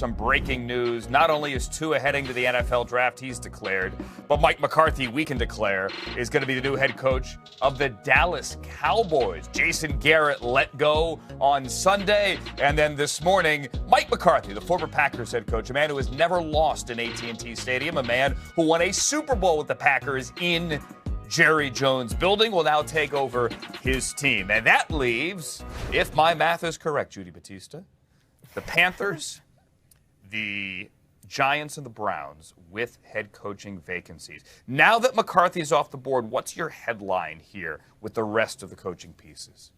some breaking news. Not only is Tua heading to the NFL draft, he's declared, but Mike McCarthy, we can declare, is going to be the new head coach of the Dallas Cowboys. Jason Garrett let go on Sunday, and then this morning, Mike McCarthy, the former Packers head coach, a man who has never lost in AT&T Stadium, a man who won a Super Bowl with the Packers in Jerry Jones' building, will now take over his team. And that leaves, if my math is correct, Judy Battista, the Panthers, the Giants, and the Browns with head coaching vacancies. Now that McCarthy's off the board, what's your headline here with the rest of the coaching pieces?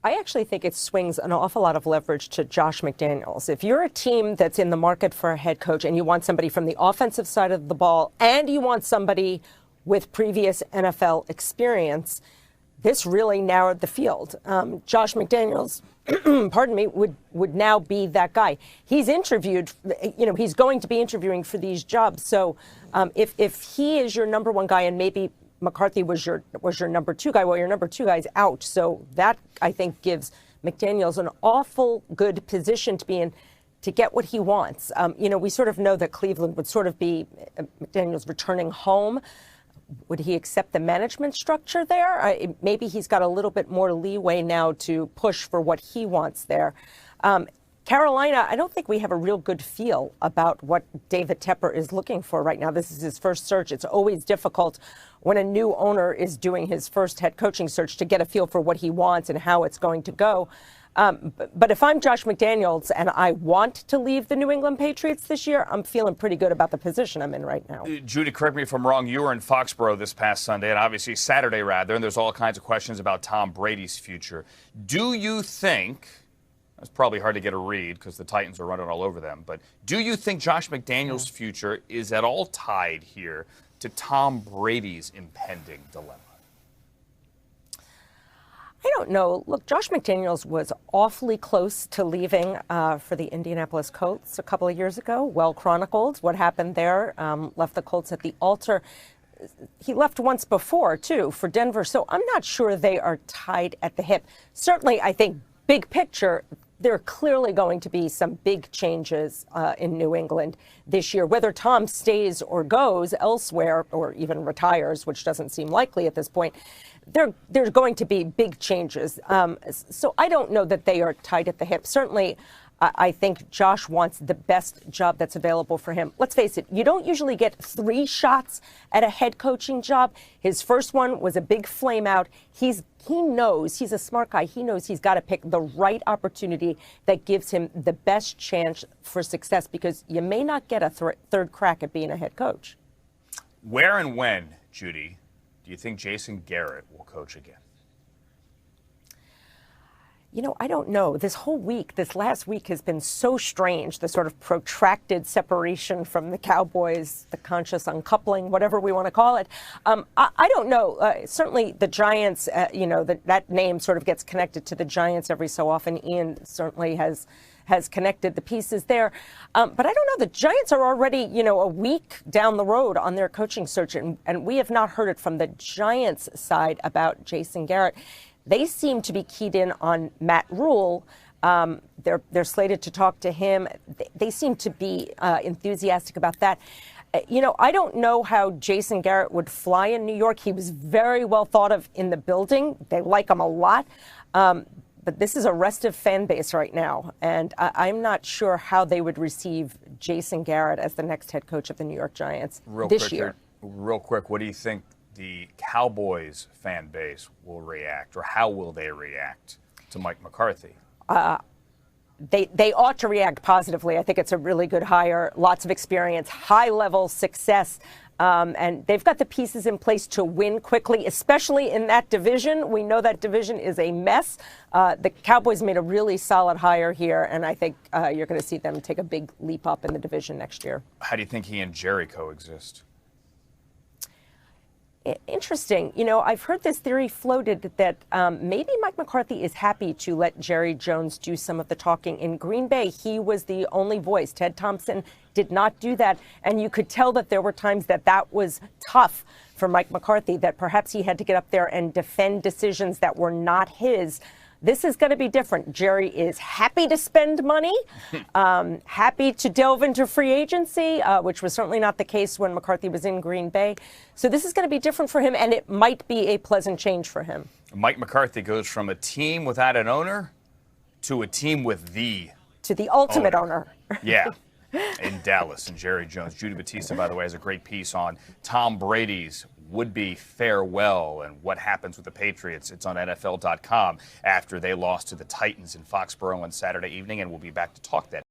I actually think it swings an awful lot of leverage to Josh McDaniels. If you're a team that's in the market for a head coach and you want somebody from the offensive side of the ball and you want somebody with previous NFL experience, this really narrowed the field. Josh McDaniels, pardon me, would now be that guy. He's interviewed, he's going to be interviewing for these jobs. So if he is your number one guy and maybe McCarthy was your number two guy, well, your number two guy's out. So that, I think, gives McDaniels an awful good position to be in to get what he wants. We sort of know that Cleveland would sort of be McDaniels returning home. Would he accept the management structure there? Maybe he's got a little bit more leeway now to push for what he wants there. Carolina, I don't think we have a real good feel about what David Tepper is looking for right now. This is his first search. It's always difficult when a new owner is doing his first head coaching search to get a feel for what he wants and how it's going to go. But if I'm Josh McDaniels and I want to leave the New England Patriots this year, I'm feeling pretty good about the position I'm in right now. Judy, correct me if I'm wrong. You were in Foxborough this past Sunday, and obviously Saturday, rather, and there's all kinds of questions about Tom Brady's future. Do you think, it's probably hard to get a read because the Titans are running all over them, but do you think Josh McDaniels' future is at all tied here to Tom Brady's impending dilemma? I don't know. Look, Josh McDaniels was awfully close to leaving for the Indianapolis Colts a couple of years ago. Well chronicled what happened there. Left the Colts at the altar. He left once before, too, for Denver. So I'm not sure they are tied at the hip. Certainly, I think, big picture, there are clearly going to be some big changes in New England this year. Whether Tom stays or goes elsewhere or even retires, which doesn't seem likely at this point, there's going to be big changes. So I don't know that they are tied at the hip. Certainly, I think Josh wants the best job that's available for him. Let's face it, you don't usually get 3 shots at a head coaching job. His first one was a big flame out. He knows, he's a smart guy. He knows he's got to pick the right opportunity that gives him the best chance for success because you may not get a third crack at being a head coach. Where and when, Judy, do you think Jason Garrett will coach again? I don't know. This last week has been so strange, the sort of protracted separation from the Cowboys, the conscious uncoupling, whatever we want to call it. I don't know. Certainly the Giants, that name sort of gets connected to the Giants every so often. Ian certainly has connected the pieces there. But I don't know. The Giants are already, a week down the road on their coaching search, and we have not heard it from the Giants side about Jason Garrett. They seem to be keyed in on Matt Rule. They're slated to talk to him. They seem to be enthusiastic about that. I don't know how Jason Garrett would fly in New York. He was very well thought of in the building. They like him a lot. But this is a restive fan base right now, and I'm not sure how they would receive Jason Garrett as the next head coach of the New York Giants this year. Real quick, what do you think the Cowboys fan base will react, or how will they react to Mike McCarthy? They ought to react positively. I think it's a really good hire, lots of experience, high-level success. And they've got the pieces in place to win quickly, especially in that division. We know that division is a mess. The Cowboys made a really solid hire here, and I think you're going to see them take a big leap up in the division next year. How do you think he and Jerry coexist? Interesting. I've heard this theory floated that maybe Mike McCarthy is happy to let Jerry Jones do some of the talking. In Green Bay, he was the only voice. Ted Thompson did not do that. And you could tell that there were times that was tough for Mike McCarthy, that perhaps he had to get up there and defend decisions that were not his. This is going to be different. Jerry is happy to spend money, happy to delve into free agency, which was certainly not the case when McCarthy was in Green Bay. So this is going to be different for him, and it might be a pleasant change for him. Mike McCarthy goes from a team without an owner to a team with the ultimate owner. Yeah. In Dallas, and Jerry Jones. Judy Battista, by the way, has a great piece on Tom Brady's would-be farewell and what happens with the Patriots. It's on NFL.com after they lost to the Titans in Foxborough on Saturday evening, and we'll be back to talk that.